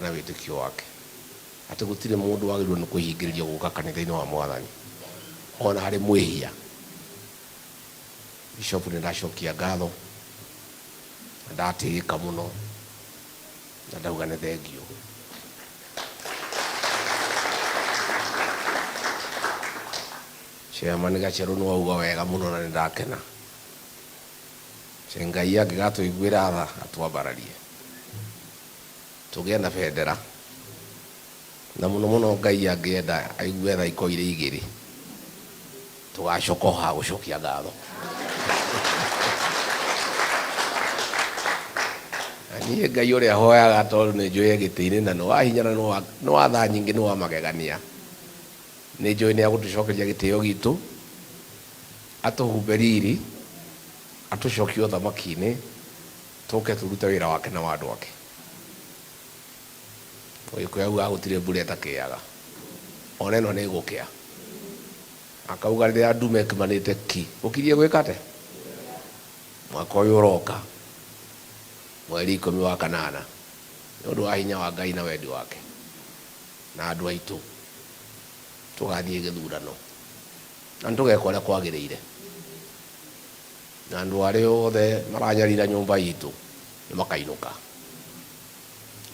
na witikio wake ati gutire mundu wagirwo ni kuhingiriria guka kanitha-ini wa Mwathani ona hari mwihia. Bishop ni ndacokia ngatho ndatirika muno na ndauga ni thengio. Chairman Gacheru no auga wega muno na ndakena. Ngai angigatuiguira tha atwambararie tugenda bendera na muno muno Ngai angienda aigue tha ikoire igiri tugacokoha gucokia ngatho. Ani Ngai uria hoyaga tondu ni njui giti-ini na no wahinyana no watha nyingi no wa magegania ni njui ni agutucokeria gitio gitu atuhumberiri atucokia uthamaki-ini tuke turute wira wake na wandu wake. Oiko yau agutire mbura etakiaga ona ino ni gukia akauga riria ndume kimanite ki ukirie gwikate mwaka uyu uroka mweri 10 wa kanana ni undu wa hinya wa Ngai na wendi wake na andu aitu tugathie githurano na tugeka uria kwagiriire na andu aria othe maranyarira nyumba itu ni makainuka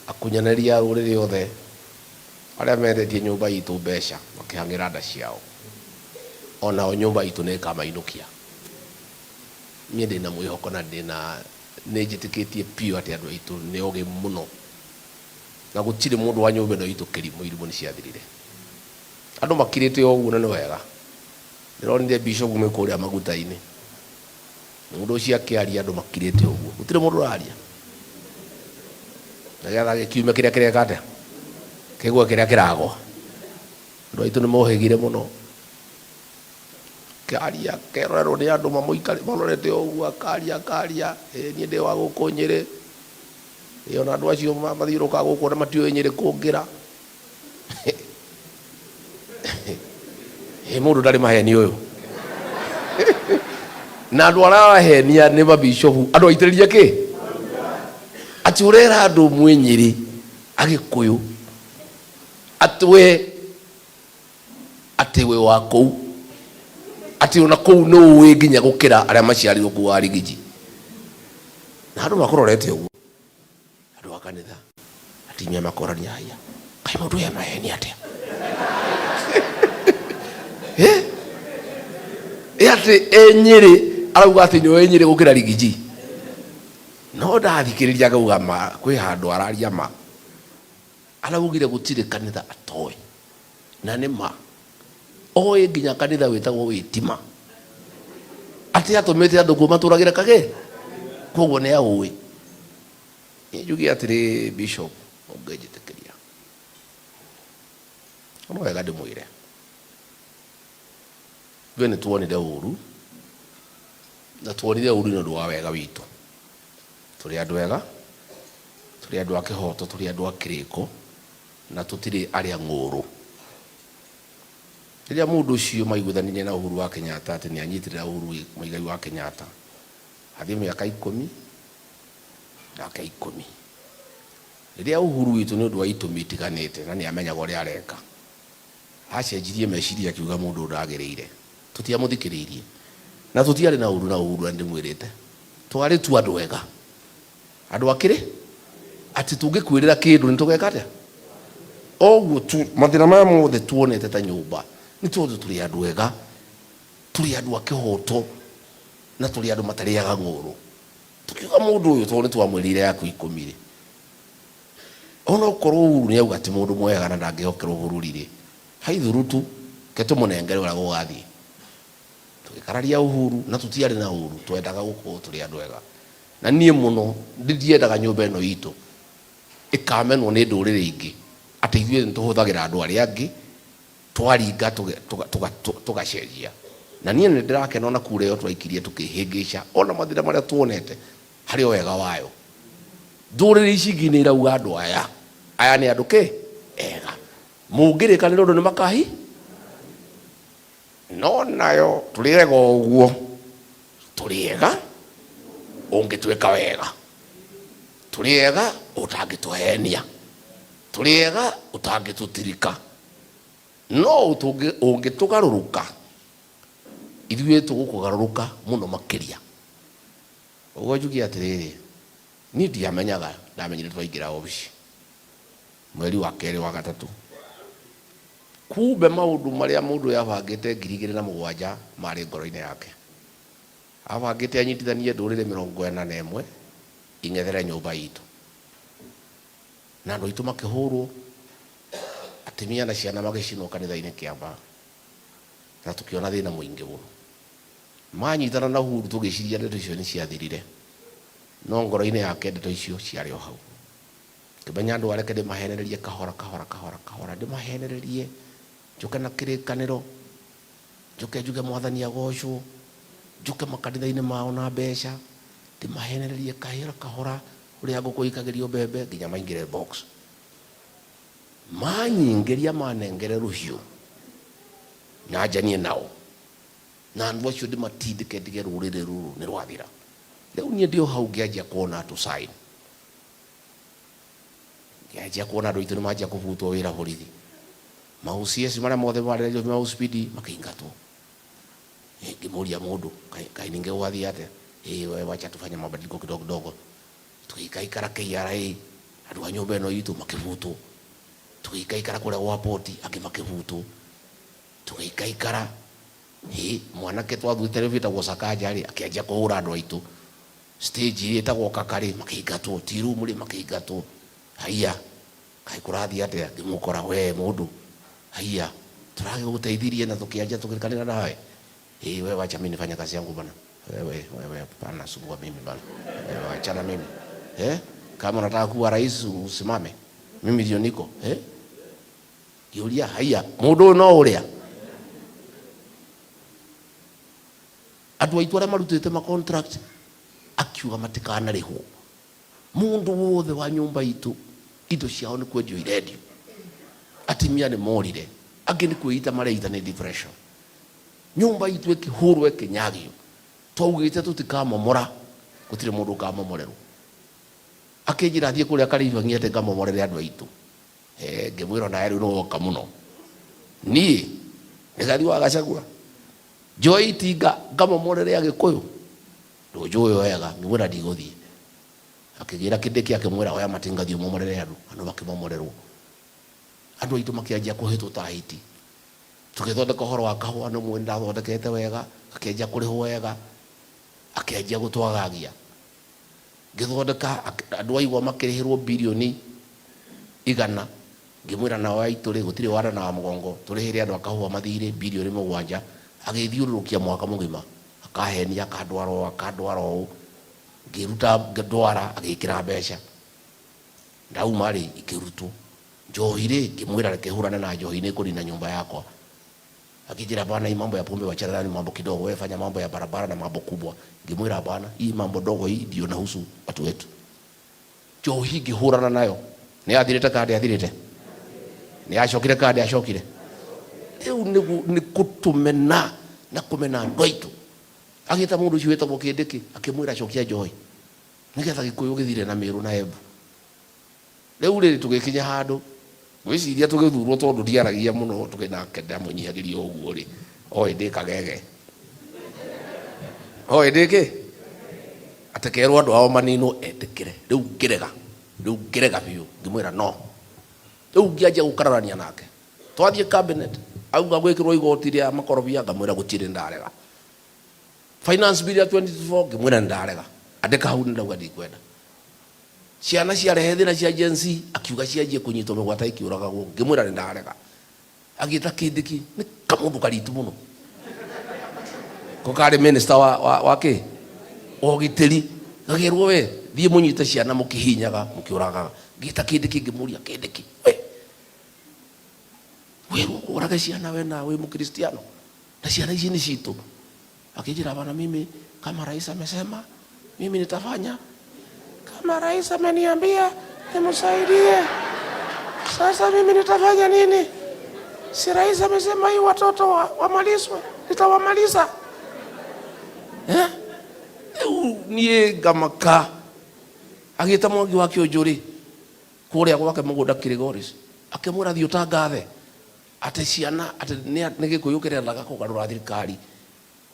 akunyanaria ruriri othe aria mendetie nyumba itu mbeca makihangira nda ciao ona o nyumba itu ni kamainukia. Mie ndina mwihoko na ndina nejitikitie pio ati andu aitu ni oge muno na gutire mundu wa nyumba no itu kirimo irimu ni ciathirire andu makirite oguo na ni wega. Ndironire Bishop mwikuria maguta-ini mundu ucio akiaria andu makirite oguo gutire mundu araria na getha gikiume kiria kirekate kigwe kiria kiragwa andu aitu ni mohegire muno karia kerorero ni andu mamuikare marorete oguo karia nie ndi wa guku Nyeri ona andu acio mathiuruka guku na matiuĩ Nyeri kungira mundu ndari maheni uyu na andu arahenia ni ba Bishop andu aitiriria ki ati urera andu mwe Nyeri Agikuyu atwe atiwe wa kou ati ona kou no uwe nginya gukira aria maciarirwo ku wa Rigiji na andu makororete uguo andu a kanitha atimia makorania haya kai mundu ya maheni atia ati Nyeri arauga ati ni Nyeri gukira Rigiji no ndathikiriria gauga ma kwi handu araria ma araugire gutire kanitha atoe na ni ma oe nginya kanitha witagwo Witima ati atumite andu kumaturagira kage koguo ni aui. Njugi atiri Bishop ungejitikiria ono wega ndimwire vene tuonire uru na tuonire uru ni undu wa wega witu turi andu wega turi andu a kihoto turi andu a kiriko na tutiri aria nguru. Riria mundu ucio maiguithanirie na Uhuru wa Kenyatta ati ni anyitirira Uhuru Muigai wa Kenyatta athie miaka 10 ndaka 10 riria Uhuru witu ni undu wa itumi itiganite na ni amenyaga uria areka acenjirie meciria akiuga mundu ndagiriire tutiamuthikiriirie na tutiari na Uhuru ndimwirite twari tu andu wega andu akiri ati tungikwirira kindu ni tugeka atia oguo tu mathina maya mothe tuonete ta nyumba ni tondu turi andu wega turi andu a kihoto na turi andu matariaga nguru tukiuga mundu uyu tondu twamwirire yaku 10 ona ukorwo Uhuru ni auga ati mundu mwega na ndangihokerwo bururi-ri haithuru tu ketumunenger ura gugathie tukikararia Uhuru na tutiari na Uhuru twendaga gukorwo turi andu wega na nie muno ndiendaga nyumba ino itu ikamenwo ni nduriri ingi ati ithuĩ nituhuthagira andu aria angi twaringa tugacenjia na nie ni ndirakena ona kura iyo twaikirie tukihingica ona mathina maria tuonete hari wega wayo nduriri ici ingi ni irauga andu aya ni andu ki ega mungirikanira undu ni makahi no nayo turiega uguo turiega ungitwika wega turiega utangituhenia turiega utangitutirika no ungitugaruruka ithuĩ tugukugaruruka muno makiria. Uguo njugi atiriri ni ndiamenyaga ndamenyire twaingira obici mweri wa kerĩ wa gatatu kumbe maundu maria mundu yabangite 2007 mari ngoro-ini yake abangite anyitithanie ndurire 41 ingethere nyumba itu na andu aitu makihurwo atimia na ciana magicinwo kanitha-ini Kiambaa na tukiona thina muingi muno manyitana na huru tugiciria ndeto icio ni ciathirire no ngoro-ini yake ndeto icio ciari o hau kimenya andu areke ndimahenererie kahora ndimahenererie njuke na kirikaniro njuge mwathani agocwo njuke makanitha-ini mao na mbeca ndimahenererie kahora uria nguku ikagirio mbembe nginya maingire box manyingeria manengere ruhiu na njanie nao na andu acio ndimatindike ndige rurire ruru ni rwathira riu nie ndio hau ngianjia kuona tu sign ngianjia kuona andu aitu ni manjia kubutwo wira borithi maucs maria mothe marererio mau speed makiingatwo ngimuria mundu kai ninge wathi ate we wacha tufanye mabadiliko kidogo tuikaikara KRA andu a nyumba ino itu makivutwo tuikaikara kule airport akimakivutwo tuikaikara mwanake twathute rä vitagwo Sakaja rä akäanjia kå hå ra andå aitå stage ĩtagwo Kakari makĩingatwo tirum rĩ makĩingatwo haiya kaĩ kũrathiĩ atĩa ngĩmũkora we mũndũ haiya tũragĩgũteithirie na tũkĩanjia tũkĩkanĩra nawe we wacha mimi nifanye kazi yangu bana wewe hapana sumbua mimi bana achana mimi kama unataka kuwa rais usimame mimi ndio niko kiuria haiya mũndũ no ũrĩa andu aitu aria marutite ma contract akiuga matikana rĩhwo mundu wothe wa nyumba itu indo ciao ni kwendio irendio atimia ni morire angi ni kwĩita mareita ni depression nyumba itu ikihurwo ikinyagio twaugite tutikamomora gutire mundu ukamomorerwo akinjira thie kuria karibu ngiete ngamomorere andu aitu ngimwira na riu no woka muno ni ngathi wa Gachagua Joy Tinga ngamomorere Agikuyu ndujuwe wega ngimwira ndiguthie akigira Kindiki akimwira oya matinga thio momorere andu bakimomorerwo andu aitu makianjia kuhitwo tahiti tukithondeka horo wa kahua no mwenda thondekete wega akianjia kurihwo wega akianjia gutwagagia ngithondeka andu aigwa makirihirwo bilioni 100 ngimwira nao aitu ri gutire wara na mugongo turihire andu akahua mathire bilioni 7 agithiurukia mwaka mugima akahenia akandwaro ngiruta ngedwara agikira mbeca ndauma ri ikirutwo njohire ngimwira reke hurane na njohi ni kuni na nyumba yakwa akijira bana hii mambo ya pombe wachana ni mambo kidogo wewe fanya mambo ya barabara na mambo kubwa ngimwira bana hii mambo dogo hii ndio nahusu watu wetu njohi ngihurana nayo ni athirite kadi athirite ni acokire kadi acokire ni kutumena na kumena ndwaitu agita mundu ucio wetagwo Kindiki akimwira acokia njohi nigetha Gikuyu githire na Meru na Embu riu ri tugikinya handu gwiciria tugithurwo tondu ndiaragia muno tukinake ndamunyihagiria uguo ri oi ndikagege oi ndiki atekerwo andu ao manino etikire riu ngirega biu ngimwira no riu ngianjia gukararania nake twathie cabinet auga gwikirwo igoti ria makorobia ngamwira gutire ndarega finance bill ya 2024 ngimwira ndarega andika hau ndauga ndikwenda ciana ciarehe thina cia agency akiuga cianjie kunyitwo migwata ikiuragagwo ngimwira ndarega agita Kindiki ni kamundu karitu muno ko kari minister wa ki ogitiri gagirwo we thie munyite ciana mukihinyaga mukiuragaga ngita Kindiki ngimuria Kindiki wewe urage ciana we na we mkristiano na ciana hizi ni citu akijira bana mimi kama rais amesema mimi nitafanya kama rais ameniambia nimsaidie sasa mimi nitafanya nini si rais amesema hii watoto wamalizwe nitawamaliza nie gamaka agita Mwangi wa Kĩũnjũrĩ kuria gwake mugunda Kilgoris akimwira thio tangathe ate ciana ate ne Gikuyu kirendaga kugarura thirikari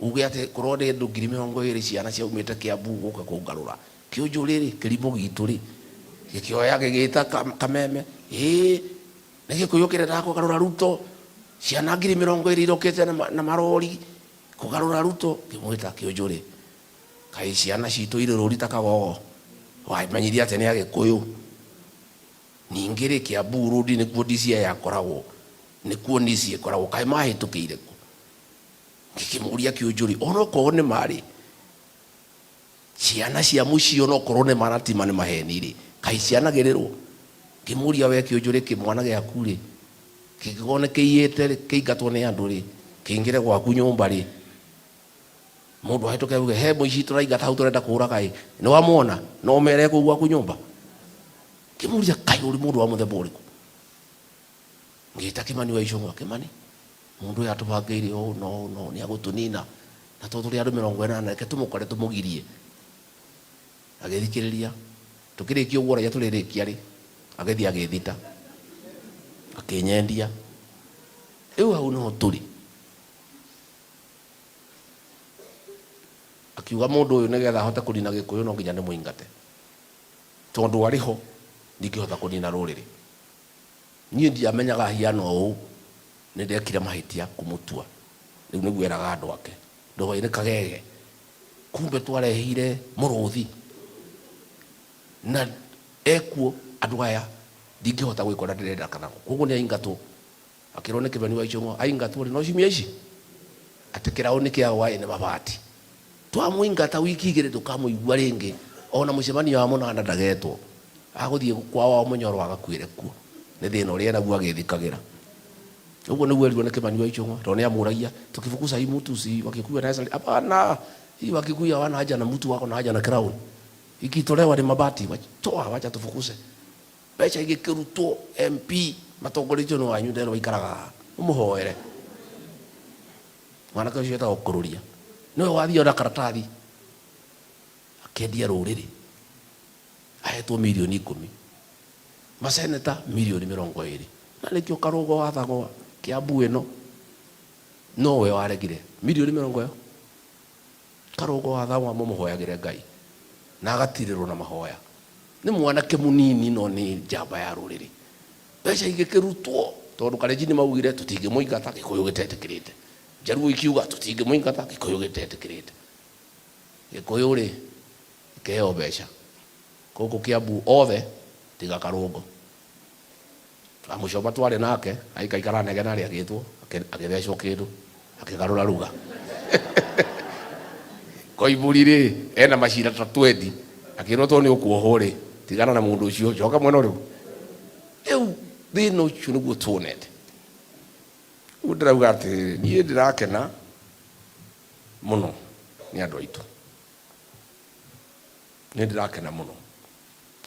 uge ate korwo ni andu 20,000 ciana ciaumite Kiambu guka kugarura Kĩũnjũ rĩrĩ kĩrimũ gitu ri gĩkĩoya gĩgĩta Kameme ne Gikuyu kirendaga kugarura Ruto ciana 20,000 irokete na marori kugarura Ruto kimwita Kĩũnjũ ri kai ciana citũ ire rũri takagogo wai manyithia ate ne Agĩkũyũ ningire Kiambu road nikuo DCI yakoragwo nikuo nisi ikoragwo kai mahĩtũkĩire ku ngĩkĩmũria Kĩũnjũ ri onokorwo nĩ marĩ ciana cia mũciĩ onokorwo nĩ maratima nĩ maheni ri kai ciana gererwo ngĩmũria we Kĩũnjũ ri kĩmwana gĩaku ri kĩgone kĩiyĩte kĩingatwo nĩ andũ ri kĩingĩre gwaku nyũmba ri mũndũ ahĩtũke uge he mũici tũraingata hau tũrenda kũũraga ĩ nĩ wamwona no mere kũu gwaku nyũmba ngĩmũria kai ũrĩ mũndũ wa mũthemba ũrĩkũ ngĩta Kimani wa Icũng'wa Kimani mundu ya tubangĩire no ni agũtũnina na tũtũrĩ andũ 80 reke tũmũkore tũmũgirie agĩthikĩrĩria tũkĩrĩkia ũguo rĩa tũrĩrĩkia rĩ agĩthiĩ agĩthita akĩnyendia rĩu hau no tũrĩ akiuga mũndũ ũyũ nĩgetha ahote kũnina Gĩkũyũ no nginya nĩ mũingate tondũ arĩ ho ndingĩhota kũnina rũrĩrĩ niĩ ndiamenyaga hiano ũũ nĩ ndekire mahĩtia kũmũtua rĩu nĩguo eraga andũ ake ndoĩ nĩ Kagege kumbe twarehire mũrũthi na ekuo andũ aya ndingĩhota gwĩkora ndĩrenda kana koguo nĩ aingatwo akĩrwo nĩ Kimani wa Icũng'wa aingatwo no cimia ici atĩ kĩraũ nĩ kĩao nĩ mabati twamũingata wiki igĩrĩ tũkamũigua rĩngĩ ona mũcemanio wa mũnanda ndagetwo agũthiĩ kwao Mũnyoro agakuĩre kuo nĩ thĩna ũrĩa naguo agĩthikagĩra ũguo nĩguo erirwo nĩ Kimani wa Icũng'wa tondũ nĩ amũragia tukifukuza hii mtu si Wakikuyu na hapana hii Wakikuyu hawana haja na mtu wako na haja na crown ikitolewa ni mabati toa wacha tufukuze becha igĩkĩrutwo MP matongoretio nĩ wanyu ndero ikaraga ũmũhoere mwanake ũcio etagwo Kũrũria nĩwe wathiĩ ona karatathi akendia rũrĩrĩ ahetwo milioni 10 maseneta milioni 20 na nĩkĩo Karũgũ wathagwo Kiambu ĩno no we waregire milioni 20 Karũgũ wathagwo mũmũhoyagĩre Ngai na agatirĩrwo na mahoya nĩ mwanake mũnini no nĩ njamba ya rũrĩrĩ beca igĩkĩrutwo tondũ Kalenjin maugire tũtingĩmũingata Gĩkũyũ gĩtetĩkĩrĩte Jaruo ikiuga tũtingĩmũingata Gĩkũyũ gĩtetĩkĩrĩte Gĩkũyũ rĩ kĩheo beca gũkũ Kiambu othe tiga Karũgũ amucoba twarĩ nake aikaikara negena rĩ agĩtwo agĩthecwo kĩndũ akĩgarũra ruga Koimbũri rĩ ena macira ta 20 akĩrwo to nĩ ũkuohwo rĩ tigana na mũndũ ũcio coka mwena rĩu rĩu thĩna ũcio nĩguo tuonete rĩu ndĩrauga atĩ niĩ ndĩrakena mũno nĩ andũ aitũ nĩ ndĩrakena mũno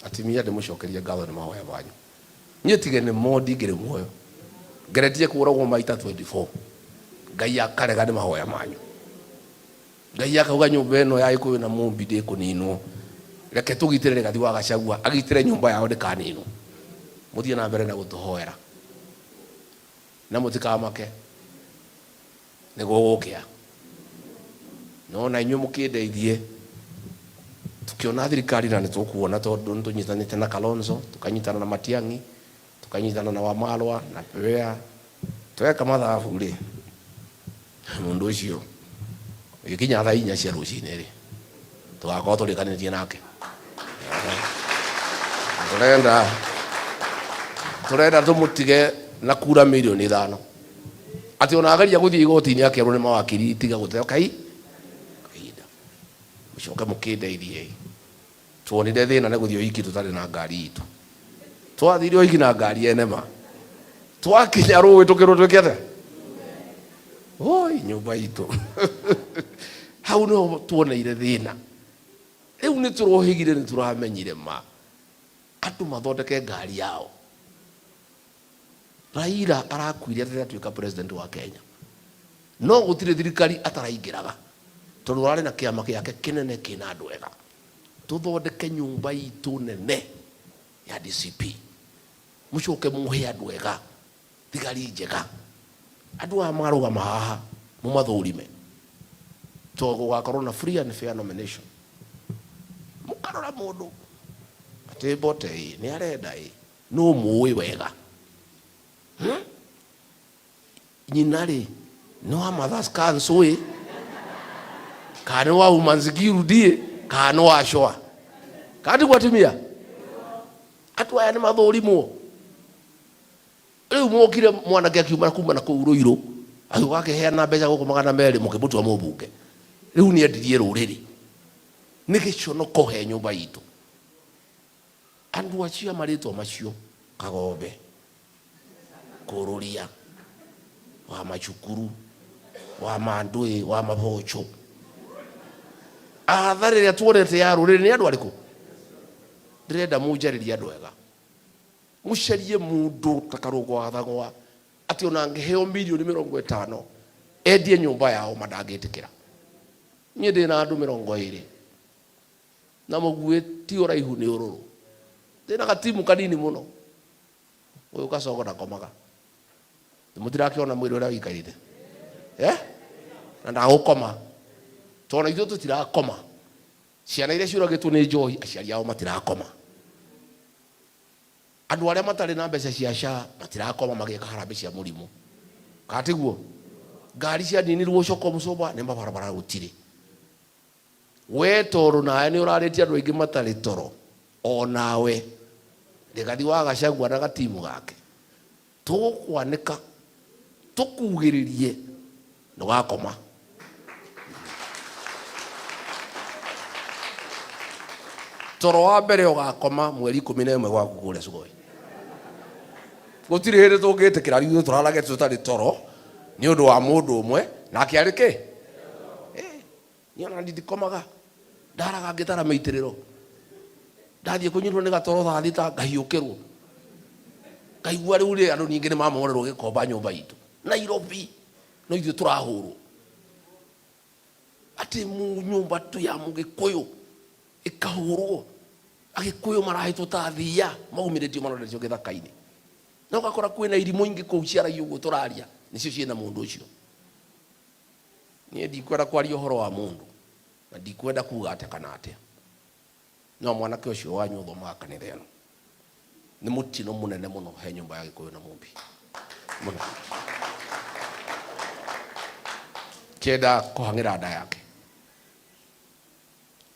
atimia ndĩmũcokerie ngatho nĩ mahoya manyu niĩ tige nĩ mondi ngĩrĩ muoyo ngeretie kũragwo maita 24 Ngai akarega nĩ mahoya manyu Ngai akauga nyũmba ĩno ya Gĩkũyũ na Mũmbi ndĩkũninwo reke tũgitĩre Rigathĩ wa Gachagua agitĩre nyũmba yao ndĩkaninwo mũthiĩ na mbere na gũtũhoera na mũtikamake nĩguo gũkĩa no na inyuĩ mũkĩndeithie tukiona thirikari na nĩtũkuona tondũ nĩtũnyitanĩte na Kalonzo tukanyitana na Matiang'i tukanyitana na Wamalwa na Pewea tweka mathabu rĩ mũndũ ũcio ikinya thaa 4 cia rũcinĩ rĩ tugakorwo tũrĩkanĩtie nake turenda tũmũtige na kura milioni 5 atĩ ona ageria gũthiĩ igoti-inĩ akerwo nĩ mawakiri tiga gũteo kahinda mũcoke mũkĩndeithie tuonire thĩna nĩ gũthiĩ ũhiki tũtarĩ na ngari itũ twathire ũhiki na ngari enema twakinya rũĩ tũkĩrwo twĩkĩte oi nyũmba itũ hau no tuoneire thĩna rĩu nĩ tũrohĩgire nĩ tũramenyire ma andũ mathondeke ngari yao Raila arakuire rĩrĩa atuĩka president wa Kenya no gũtirĩ thirikari ataraingĩraga tondũ arĩ na kĩama gĩake kĩnene kĩna andũ ega tũthondeke nyũmba itũ nene ya DCP mucoke muhe andu ega thigari njega andu amaruga mahaha mumathurime to gugakorwo na free and fair nomination mukarora mundu ati bote ni arenda no muwi wega nyinari no amathas kanso kana wa umanzigiru die kana wa shoa kati gwatimia atu aya ni mathurimo riu mokire mwanake akiuma kuma na kuuruiro agwake heana mbeca guko magana meri mukibutua mubunge riu ni endirie ruriri ni giconoko he nyumba itu andu acio maritwo macio Kagombe Kururia wa Machukuru wa Mandui wa Mabocho athari ya tuorete ya ruriri ni andu ariku ndirenda munjaririe andu ega mucarie mundu takarugo athagwa ati ona ngeheo milioni 50 endie nyumba yao madangitikira nie ndina andu 20 na mugue ti uraihu ni ururu ndina gatimu kanini muno uyu kacogo na komaga mutirakiona mwiri uria wikarite na ndagukoma tona ithu tutirakoma ciana iria ciuragitwo ni njohi aciari ao matirakoma andu aria matari na mbeca cia SHA matirakoma magika harambe cia murimu katiguo ngari cia ninirwo coko mucoba ni mabarabara gutire we toro nae ni uraritie andu aingi matari toro onawe ndigathi wa Gachagua na gatimu gake tukwanika tukugiririe ndugakoma toro wa mbere ugakoma mweri 11 gwaku kure Sugoi gutire hiri tungitikira riu turarage tutari toro ni undu wa mundu umwe nake arike ni ona ndikomaga ndaraga ngitara meitiriro ndathie kunyirwo ni gatoro tha thita ngahiukirwo ngaigua riu ri andu ningi ni mamorerwo gikomba nyumba itu Nairobi no ithu turahurwo ati mu nyumba tu ya Mugikuyu ikahurwo Agikuyu marahitwo ta thia maumiritio maroretio githaka-ini na ugakora kwina irimu ingi kuu ciara yugo turaria nicio ciena mundu ucio nie ndikwenda kwaria uhoro wa mundu na ndikwenda kuga ate kana ate no mwanake ucio wanyu thoma kanitha ino ni mutino munene muno he nyumba ya Gikuyu na Mumbi muno kenda kuhangira nda yake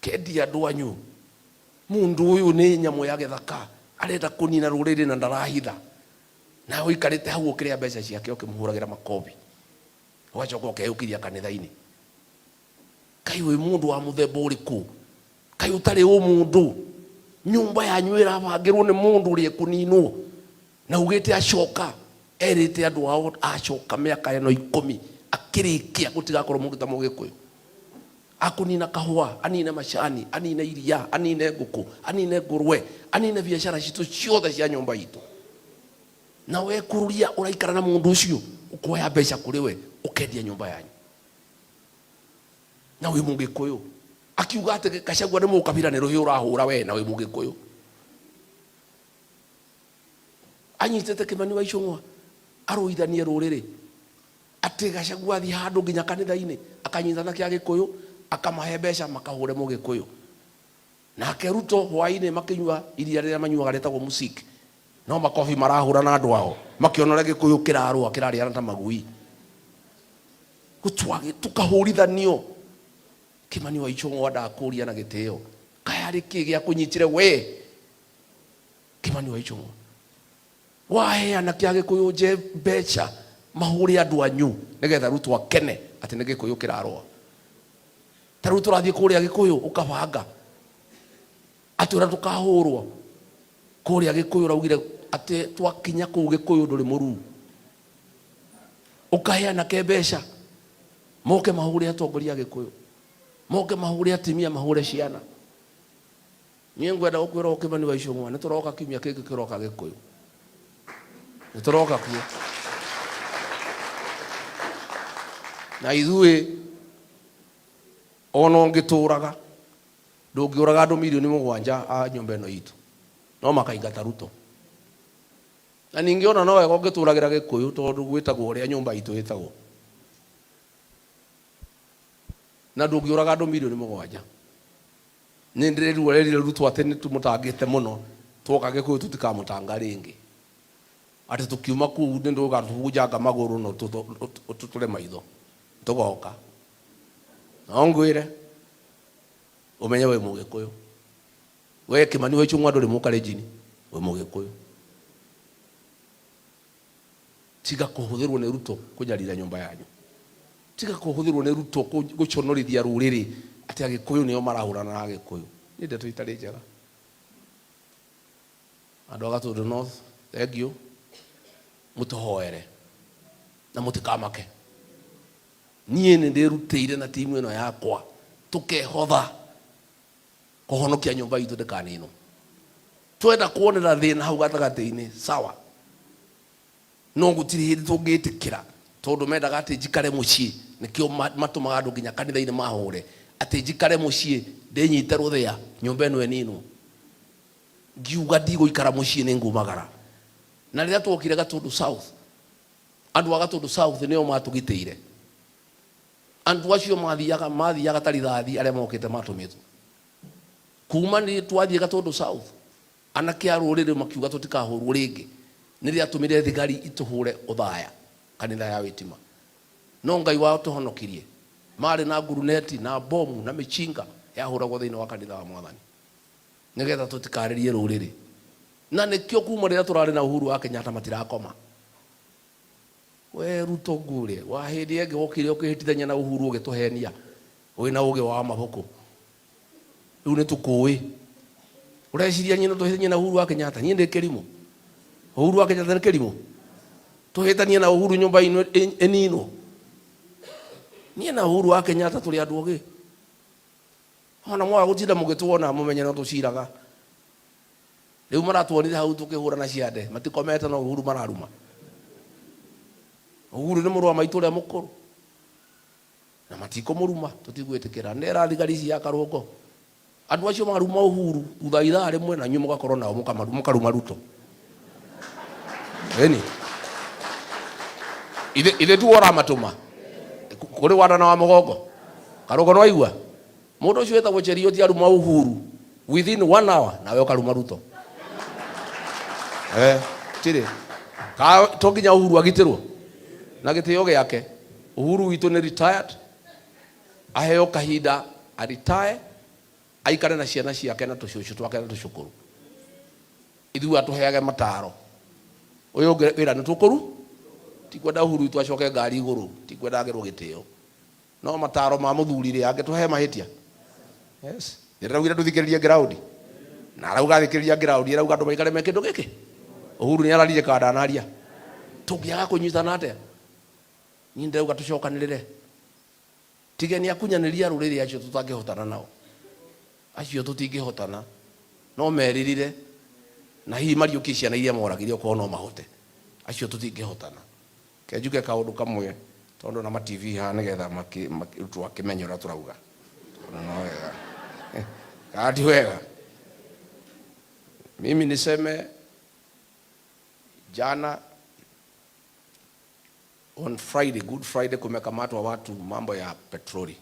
kendi andu anyu mundu uyu ni nyamu ya githaka arenda kunina ruriri na ndarahitha na uikarite hau ukiria mbeca ciake ukimuhuragira makobi wachoka ukeyukiria kanitha-ini kai we mundu wa muthemba uriku kai utari mundu nyumba yanyu irabangirwo ni mundu uri kuninwo na ugite acoka erite andu ao acoka miaka eno 10 akirikia gutigakorwo mundu ta Mugikuyu akunina kahua anine macani anine iria anine nguku anine ngurwe anine biashara citu ciothe cia nyumba itu na we Kururia uraikara na mundu ucio ukoya mbeca kuri we ukendia nyumba yanyu na we Mugikuyu akiuga ati Gachagua ni mukabira ni ruhiu urahura we na we Mugikuyu anyitete Kimani wa Icung'wa aruithanie ruriri ati Gachagua athi handu nginya kanitha-ini akanyitana kia Gikuyu akamahe mbeca makahure Mugikuyu nake Ruto hwaini makinywa iria riria manyuaga retagwo musiki no makofi marahura na andu ao makionora Gikuyu kirarua kirariana ta magui gutwage tukahurithanio Kimani wa Icung'wa ndakuria na giteo kayari kigia kunyitire we Kimani wa Icung'wa waheana kia Gikuyu je mbeca mahure andu anyu nigetha Ruto akene ati ni Gikuyu kirarua taru turathie kuria Gikuyu ukabanga atura tukahurwo kuria Gikuyu raugire ati twakinya ku Gikuyu nduri muru ukaheana ke mbeca moke mahure atongoria Gikuyu moke mahure atimia mahure ciana nie ngwenda gukwira Kimani wa Icung'wa ni turoka kimia kingi kiroka Gikuyu ni turoka kuo na ithui ono ngituraga ndungiuraga andu milioni 7 a nyumba ino itu no makaingata Ruto Na ningiona no wega ngituragira Gikuyu tondu gwitagwo uria nyumba itu itagwo. Na ndungiuraga andu milioni 7. Ni ndiriruo riri Ruto ati ni tumutangite muno twoka Gikuyu tutikamutanga ringi. Ati tukiuma kuu ni nduga tujanga maguru no tutule maitho tugoka. Ongwire umenye we Mugikuyu. We Kimani we chungwa nduri mukarejini we Mugikuyu. Tiga kuhuthirwo ni Ruto kunyarira nyumba yanyu. Tiga kuhuthirwo ni Ruto guconorithia ruriri ati Agikuyu nio marahurana na Agikuyu. Ni ndeto itari njega. Andu agatundu North, thank you. Mutuhoere na mutikamake. Nie ni ndirutire na timu ino yakwa tukehotha kuhonokia nyumba itu ndikanino. Twenda kuonera thina hau gatagati-ini sawa. No gutiri hindi tungitikira tondu mendaga ati njikare mucii nikio matumaga andu nginya kanitha-ini mahure ati njikare mucii ndinyite ruthia nyumba ino enino ngiuga ndigũikara mucii ni ngumagara. Na riria twokire Gatundu South andu a Gatundu South nio matugitire. Andu acio mathiaga tarithathi aria mokite matumitwo kuma ni twathie Gatundu South anake a ruriri makiuga tutikahurwo ringi niria atumire thigari ituhure uthaya kanitha ya Witima. No Ngai wao tuhonokirie mari na guruneti na bomu na michinga yahuragwo thiini wa kanitha wa Mwathani nigetha tutikaririe ruriri. Na nikio kuma riria turari na Uhuru wa Kenyatta matirakoma. We Ruto ngure wa hindi enge wokire ukihitithania na Uhuru ugituhenia wina uge wa mabuku riu ni tukui ureciria nyina tuhitania na Uhuru wa Kenyatta nie ndi kirimu. Uhuru wa Kenyatta ni kirimu tuhitania na Uhuru nyumba ino enino. Nie na Uhuru wa Kenyatta tuli andu ogi ona mwa gutinda mugituona mumenye no tuciraga. Riu maratuonire hau tukihura na ciande matikomete no Uhuru mararuma. Uhuru ni murwa maitu ria mukuru na matiko muruma tutigwitikira ndera thigari cia Karungo. Andu acio maruma Uhuru thutha ithaa rimwe na nyumu gakorwo nao mukaruma Ruto. Eni ithe tu ora matuma kuri wadana wa mugongo Karungo no aigua mundu ucio wetagwo Cheruiyot aruma Uhuru within 1 hour nawe ukaruma Ruto. Tiri ka tonginya Uhuru agitirwo na gitio giake. Uhuru witu ni retired aheo kahinda a retire aikare na ciana ciake na tucucu twake na tucukuru ithu atuheage mataro uyu wira ni tukuru tikwenda Uhuru witu acoke ngari iguru tikwenda agerwo gitio no mataro ma muthurire yake tuhe mahitia. Yes ndiraugira tuthikiririe ground na arauga thikiriria ground arauga andu maikare me kindu giki. Uhuru ni ararire kada anaria tungiaga kunyitana atia ni ndauga tucokanirire tigeni akunyaniria ruriri acio tutangihotana nao acio tutingihotana no meririre na hihi mariuki ciana iria moragire ko no mahote acio tutingihotana. Kenjuke kaundu kamwe tondu na ma TV ha nigetha makirutu akimenyera turauga no wega kati wega. Mimi niseme jana on Friday, Good Friday, kumekamatwa watu mambo ya petroli.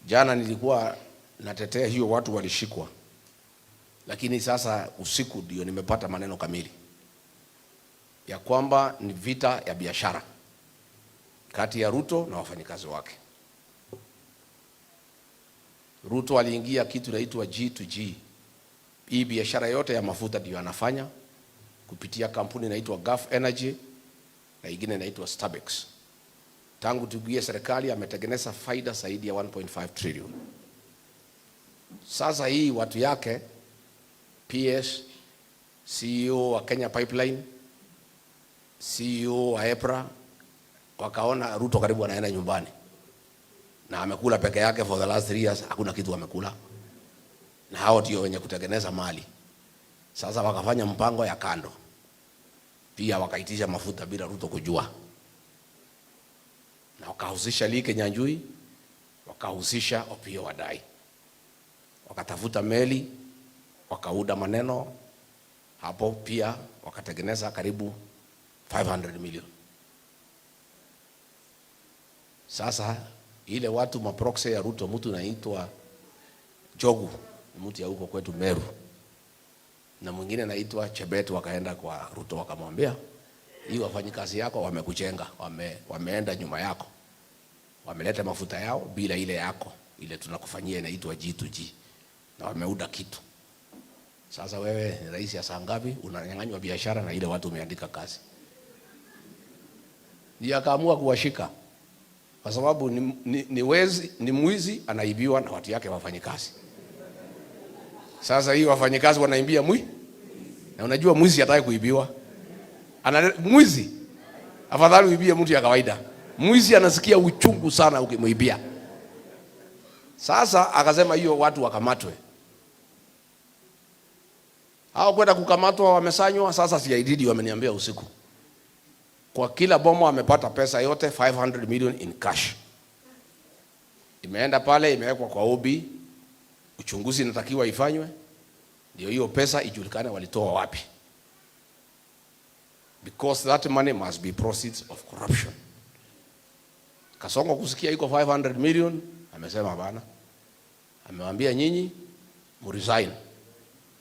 Jana nilikuwa natetea hiyo watu walishikwa, lakini sasa usiku ndio nimepata maneno kamili ya kwamba ni vita ya biashara kati ya Ruto na wafanyikazi wake. Ruto aliingia kitu inaitwa G2G. Hii biashara yote ya mafuta ndio anafanya kupitia kampuni inaitwa Gulf Energy na ingine inaitwa Starbex. Tangu tuingie serikali ametengeneza faida zaidi ya 1.5 trillion. Sasa hii watu yake PS, CEO wa Kenya Pipeline, CEO wa EPRA wakaona Ruto karibu anaenda nyumbani na amekula peke yake for the last 3 years, hakuna kitu amekula, na hao ndio wenye kutengeneza mali. Sasa wakafanya mpango ya kando, pia wakaitisha mafuta bila Ruto kujua, na wakahusisha Lee Kinyanjui, wakahusisha Opiyo Wandayi, wakatafuta meli, wakauda maneno, hapo pia wakatengeneza karibu 500 million. Sasa ile watu maproxy ya Ruto, mtu anaitwa Jogu, mtu ya huko kwetu Meru, na mwingine anaitwa Chebet, wakaenda kwa Ruto wakamwambia, hii wafanyikazi yako wamekuchenga, wameenda nyuma yako, wameleta mafuta yao bila ile yako ile tunakufanyia inaitwa G2G, na wameuda kitu. Sasa wewe ni rais ya saa ngapi unanyang'anywa biashara na ile watu umeandika kazi? Ndiye akaamua kuwashika kwa sababu ni mwizi anaibiwa na watu yake wafanyikazi. Sasa hii wafanyikazi wanaimbia na unajua mwizi hataki kuibiwa. Mwizi afadhali uibie mtu ya kawaida. Mwizi anasikia uchungu sana ukimuibia. Sasa akasema hiyo watu wakamatwe. Hao kwenda kukamatwa wamesanywa. Sasa CID wameniambia usiku, kwa kila bomo wamepata pesa yote 500 million in cash. Imeenda pale, imewekwa kwa OB, uchunguzi inatakiwa ifanywe ndio hiyo pesa ijulikane walitoa wapi, because that money must be proceeds of corruption. Kasongo kusikia iko 500 million, amesema bana, amewaambia nyinyi mresign.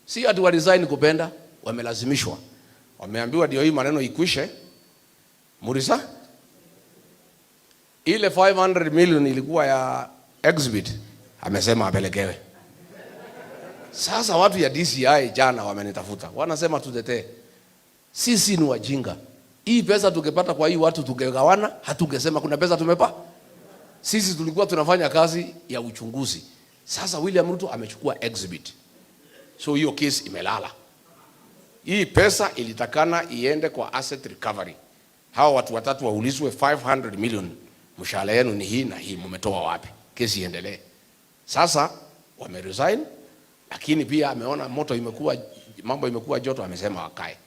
Si ati wa resign kupenda, wamelazimishwa. Wameambiwa ndio hii maneno ikwishe, mresign. Ile 500 million ilikuwa ya exhibit, amesema apelekewe. Sasa watu ya DCI jana wamenitafuta, wanasema tutetee. Sisi ni wajinga. Hii pesa tukipata kwa hii watu tungegawana, hatungesema kuna pesa tumepa. Sisi tulikuwa tunafanya kazi ya uchunguzi. Sasa William Ruto amechukua exhibit. So hiyo case imelala. Hii pesa ilitakana iende kwa asset recovery. Hawa watu watatu waulizwe 500 million. Mshahara yenu ni hii na hii, mmetoa wapi? Kesi iendelee. Sasa wameresign, lakini pia ameona moto imekuwa, mambo imekuwa joto, amesema wakae.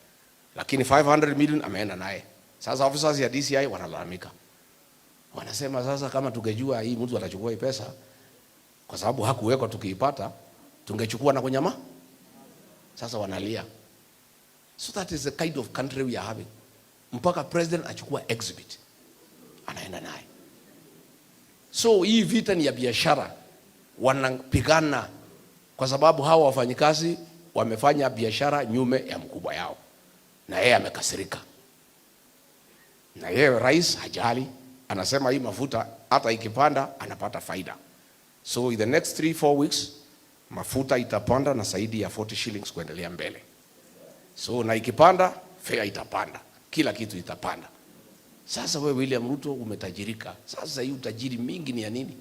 Lakini 500 million ameenda naye. Sasa officers ya DCI wanalalamika. Wanasema sasa kama tungejua hii mtu atachukua hii pesa, kwa sababu hakuwekwa, tukiipata tungechukua na kunyama. Sasa wanalia. So that is the kind of country we are having. Mpaka president achukua exhibit, anaenda naye. So hii vita ni ya biashara, wanapigana kwa sababu hawa wafanyikazi wamefanya biashara nyume ya mkubwa yao, na yeye amekasirika. Na yeye rais hajali, anasema hii mafuta hata ikipanda anapata faida. So in the next 3-4 weeks mafuta itapanda na zaidi ya 40 shillings kuendelea mbele. So na ikipanda fare itapanda, kila kitu itapanda. Sasa wewe William Ruto umetajirika. Sasa hii utajiri mingi ni ya nini?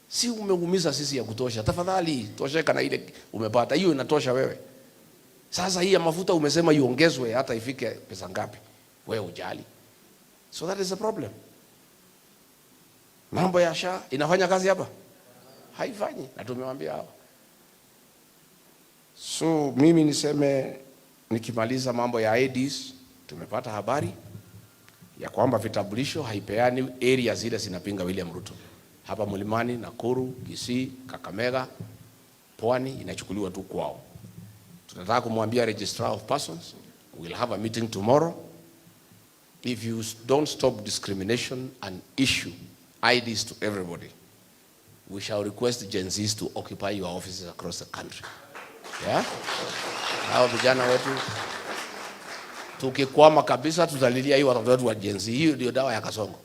Si umeumiza sisi ya kutosha? Tafadhali tosheka na ile umepata, hiyo inatosha wewe. Sasa hii ya mafuta umesema iongezwe hata ifike pesa ngapi? Wewe ujali. So that is the problem. Mambo ya SHA inafanya kazi hapa? Haifanyi, na tumewaambia hapa. So mimi niseme, nikimaliza mambo ya IDs, tumepata habari ya kwamba vitambulisho haipeani area zile zinapinga William Ruto. Hapa Mlimani, Nakuru, Kisii, Kakamega, Pwani inachukuliwa tu kwao. Tunataka kumwambia Registrar of Persons, we'll have a meeting tomorrow. If you don't stop discrimination and issue IDs to everybody, we shall request Gen Zs to occupy your offices across the country. Yeah? Hao vijana wetu tukikwama kabisa, tutalilia hii watoto wetu wa Gen Z. Hiyo ndio dawa ya Kasongo.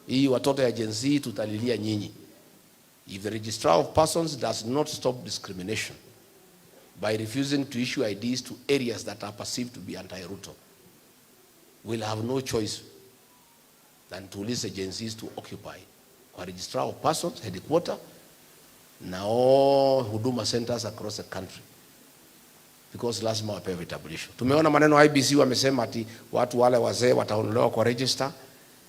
Hii watoto ya Gen Z tutalilia nyinyi. If the Registrar of Persons does not stop discrimination by refusing to issue IDs to areas that are perceived to be anti-Ruto, we'll have no choice than to release the Gen Zs to occupy kwa Registrar of Persons headquarter na all huduma centers across the country, because lazima wapewe vitambulisho. Tumeona maneno IBC wamesema ati watu wale wazee wataondolewa kwa register.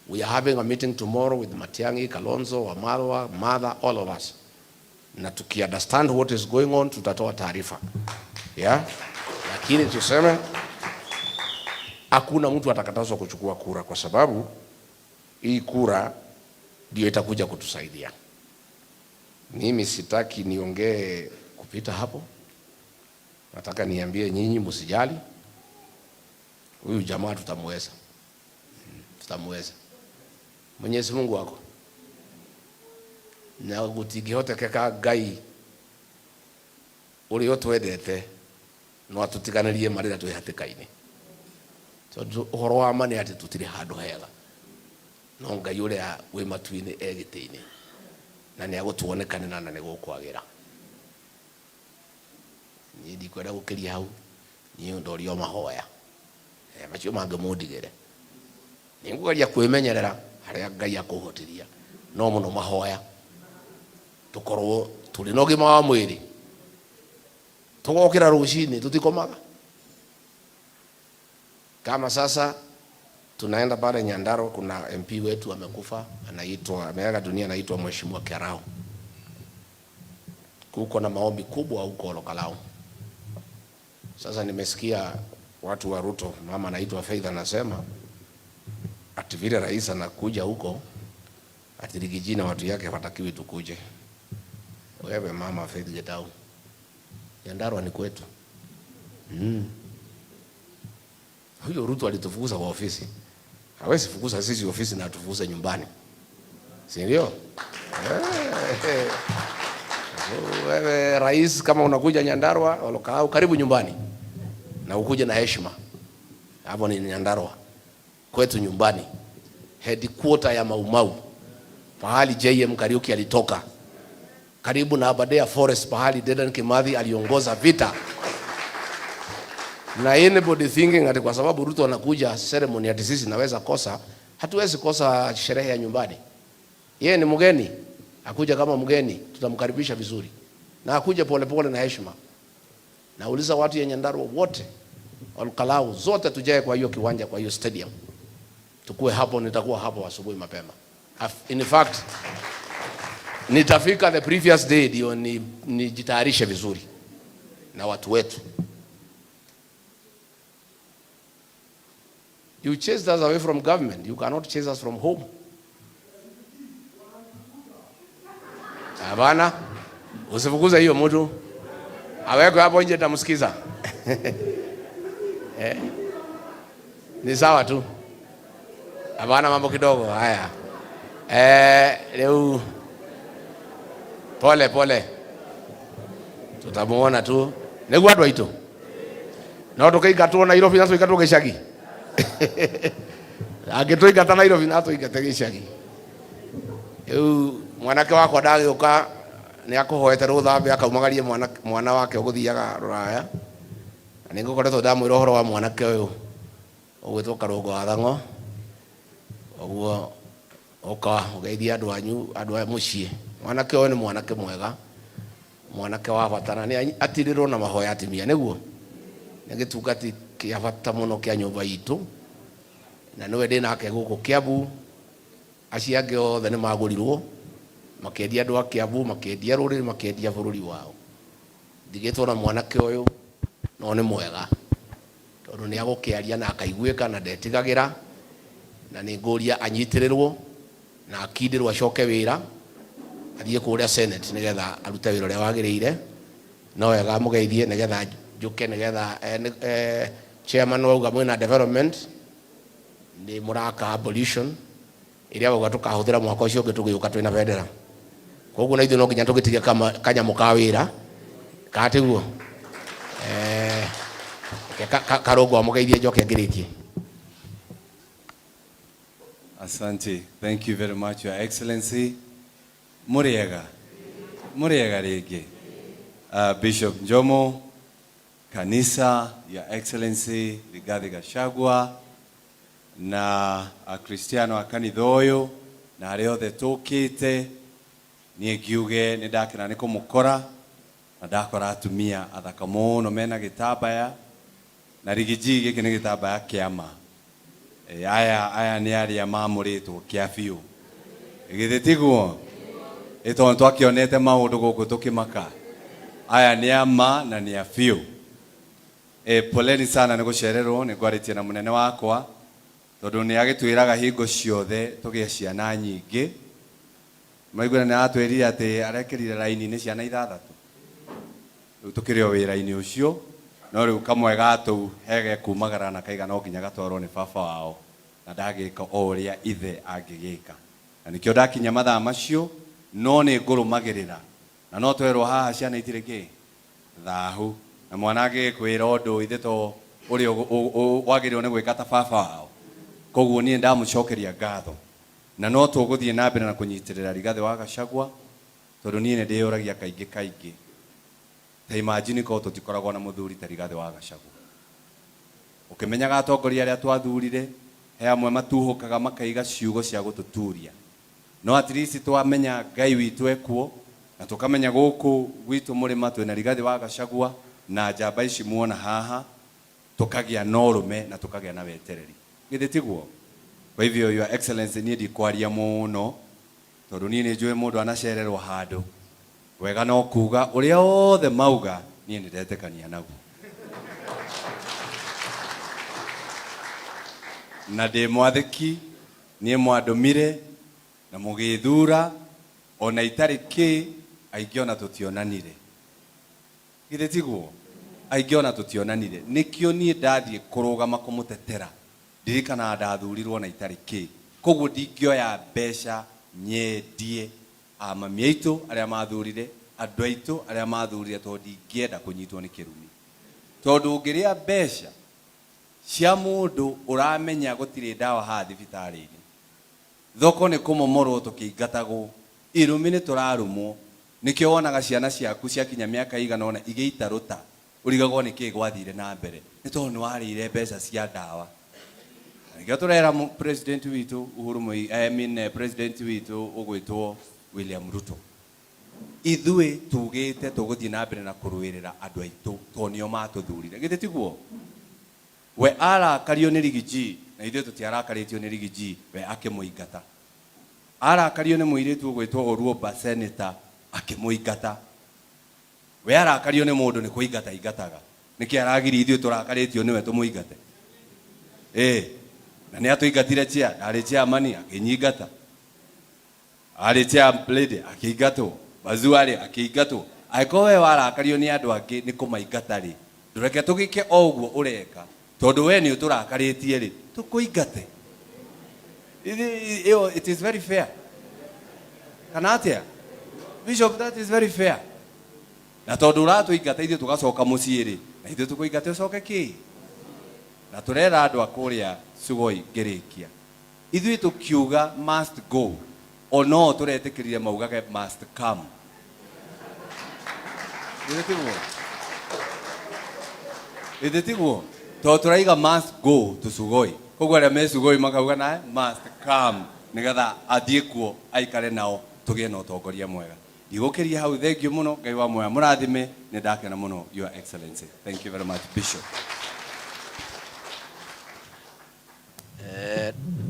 We are having a meeting tomorrow with Matiang'i, Kalonzo, Wamalwa, Mother, all of us. Na tuki understand what is going on, tutatoa taarifa. Yeah? Lakini tuseme hakuna mtu atakatazwa kuchukua kura, kwa sababu hii kura ndio itakuja kutusaidia. Mimi sitaki niongee kupita hapo. Nataka niambie nyinyi msijali. Huyu jamaa tutamweza. Tutamweza. Mwenyezi Mungu wako. Na gutigihotekeka Ngai uri otwendete no atutiganĩrie marĩra twĩ hatĩka-inĩ. Tondũ ũhoro wa ma nĩ atĩ tũtirĩ handũ hega. No Ngai ũrĩa wĩ matu-inĩ egĩtĩ-inĩ na nĩ agũtuonekanĩra na nĩ gũkwagĩra. Niĩ ndikwenda gũkĩria hau, niĩ ndorio mahoya macio mangĩ mũndigĩre. Nĩ ngũgeria kwĩmenyerera harĩa Ngai akũhotithia, no mũno mahoya tukorwo tũrĩ na ũgima wa mwĩrĩ. Tugokĩra rũcinĩ tutikomaga. Kama sasa tunaenda pale Nyandarua, kuna MP wetu amekufa, ameaga dunia, anaitwa Mheshimiwa Kerao. Kuko na maombi kubwa huko Olkalau. Sasa nimesikia watu wa Ruto, mama anaitwa Faith anasema ati vile rais anakuja huko ati Rigiji na watu yake hawatakiwi tukuje. Wewe mama Faith Getau, Nyandarua ni kwetu. Huyo Ruto alitufukuza kwa ofisi. Hawezi fukuza sisi ofisi na atufukuze nyumbani. Si ndio? Wewe rais, kama unakuja Nyandarua, Olkalau, karibu nyumbani. Na ukuje na heshima. Hapo ni Nyandarua. Kwetu nyumbani. Headquarter ya Mau Mau. Pahali JM Kariuki alitoka. Karibu na Aberdare Forest, pahali Dedan Kimathi aliongoza vita. Na anybody thinking ati kwa sababu Ruto anakuja ceremony ati sisi naweza kosa, hatuwezi kosa sherehe ya nyumbani. Yeye ni mgeni, akuja kama mgeni, tutamkaribisha vizuri. Na akuje polepole na heshima. Nauliza watu ya Nyandarua wote, Olkalau zote tujae kwa hiyo kiwanja, kwa hiyo stadium. Tukue hapo, nitakuwa hapo asubuhi mapema. In fact, nitafika the previous day ndio nijitayarishe vizuri na watu wetu. You chased us away from government. You cannot chase us from home. Bana, usifukuze hiyo mtu. Aweko hapo nje tamsikiza. Ni sawa tu. Bana, mambo kidogo haya. Leo pole. Tutamuona tu. Negu watu waito. Na tukaika tu Nairobi na tukaika tu Gicagi. Agĩtũiga ta Nairobi na tũingate Gicagi. Rĩu mwanake wakwa ndagĩũka nĩ akũhoete rũtha akaumagarie mwana wake ũgũthiaga Rũraya. Na nĩngũkoretwo ndamwĩra ũhoro wa mwanake ũyũ ũgwĩtwo Karũngũ wa Thang'o. Ũguo ũka ũgeithia andũ anyu, andũ a mũciĩ. Mwanake ũyũ nĩ mwanake mwega, mwanake wa bata, na nĩ atirĩrwo na mahoya atimia nĩguo. Nĩ gĩtungati kĩa bata mũno kĩa nyũmba itũ, na nĩwe ndĩnake gũkũ Kiambu. Acio angĩ othe nĩ magũrirwo makĩendia andũ a Kiambu, makĩendia rũrĩrĩ, makĩendia bũrũri wao. Ndigĩtwo na mwanake ũyũ no nĩ mwega, tondũ nĩ agũkĩaria na akaiguĩka na ndetigagĩra, na nĩ ngũria anyitĩrĩrwo na akindĩrwo acoke wĩra athiĩ kũrĩa Senate nĩgetha arute wĩra ũrĩa wagĩrĩire. No wega mũgeithie nĩgetha njuke, nĩgetha chairman wauga mwĩna development nĩ mũraka abolition iria wauga tũkahũthĩra mwaka ũcio ũngĩ tũgĩũka twĩna bendera. Koguo na ithuĩ no nginya tũgĩtige kanyamũ ka wĩra katiguo. Karũngũ mũgeithie njoke ngĩrĩkie. Asante. Thank you very much, Your Excellency. Muriega rĩngĩ. Bishop Njomo, kanisa, Your Excellency Rigathi Gachagua, na Akristiano a kanitha ũyũ, na arĩa othe tũkĩte, niĩ ngiuge nĩ ndakena nĩ kũmũkora, na ndakora atumia athaka mũno mena gĩtambaya, na Rigiji gĩkĩ nĩ gĩtambaya kĩa ma. Aya nĩ arĩa mamũrĩtwo kĩa biũ. Githĩ tiguo? Tondũ twakĩonete maũndũ gũkũ tũkĩmaka. Aya nĩ a ma na nĩ a biũ. Poleni sana nĩ gũcererwo, nĩ ngwarĩtie na mũnene wakwa, tondũ nĩ agĩtwĩraga hingo ciothe tũgĩe ciana nyingĩ. Maigua nĩ atwĩrire atĩ arekĩrire raini-inĩ ciana 6. Rĩu tũkĩrĩ o wĩra-inĩ ũcio, no riu kamwe gatu hege kumagara na kaiga no nginya gatwarwo ni baba wao na ndagika o uria ithe angigika na nikio ndakinya mathaa macio no ni ngurumagirira na no twerwo haha ciana itire ki thahu na mwana agikwira undu ithe to uri wagirwo ni gwika ta baba wao koguo nie ndamucokeria ngatho na no tuguthie na mbere na kunyitirira Rigathi wa Gachagua tondu nie ndiyuragia kaingi ta imagine ko tutikoragwo na muthuri ta Rigathi wa Gachagua ukimenyaga atongoria aria twathurire he amwe matuhukaga makaiga ciugo cia gututuria no at least twamenya Ngai witu ekuo na tukamenya guku gwitu murima twina Rigathi wa Gachagua na njamba ici muona haha tukagia norume na tukagia na wetereri githe tiguo kwa hivyo your excellency nie ndikwaria muno tondu nie njue mundu anacererwo handu wega no kuga uria othe mauga nie ndiretekania naguo na ndi mwathiki nie mwadumire na mugithura ona itariki aigiona tutionanire githe tiguo aigiona tutionanire nikio nie ndathie kurugama kumutetera ndirikana ndathurirwo na itariki koguo ndingioya mbeca nyendie mami aitu aria mathurire andu aitu aria mathurire tondu ndingienda kunyitwo ni kirumi tondu ngiria mbeca cia mundu uramenya gutire ndawa ha thibitari-ini thoko ni kumomorwo tukiingatagwo irumi ni turarumwo nikio wonaga ciana ciaku ciakinya miaka igana ona igeita ruta urigagwo ni ki gwathire na mbere ni tondu ni warire mbeca cia ndawa nikio turera president witu president witu ugwitwo William Ruto ithui tugite tuguthie na mbere na kuruirira andu aitu tonio matuthurire githe tiguo we arakario ni Rigiji na ithuĩ tutiarakaritio ni Rigiji we akimuingata arakario ni muiritu ugwitwo Oruoba senator akimuingata we arakario ni mundu ni kuingata ingataga niki aragiri ithuĩ turakaritio niwe tumuingate na ni atuingatire chia ari chia mani akinyingata ari chia blade akiingatwo bazuari akiingatwo aiko we warakario ni andu angi ni kumaingata ri ndureke tugike o uguo ureka tondu we ni uturakaritie ri tukuingate it is very fair kanatia Bishop that is very fair na tondu uratuingata ithuĩ tugacoka mucii ri na ithuĩ tukuingate ucoke ki na turera andu akuria Sugoi ngirikia ithuĩ tukiuga must go o no turetikirire maugage must come ithuĩ tiguo to turaiga must go to Sugoi koguo aria me Sugoi makauga nae must come nigetha athie kuo aikare nao tugie na utongoria mwega igukiria hau thengio muno Ngai wa moya murathime ni ndakena muno your excellency thank you very much Bishop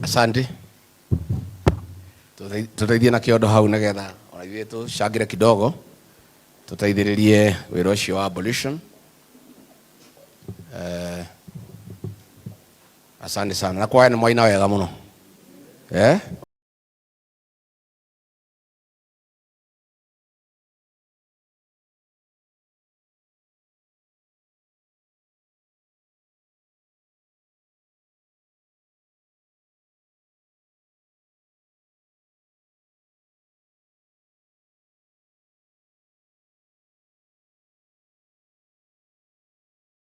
asante tuteithie na kiondo hau nigetha ona ithuĩ tucangire kidogo tuteithĩrĩrie wĩra ũcio wa abolition asante sana na kwaya nĩ mwaina wega mũno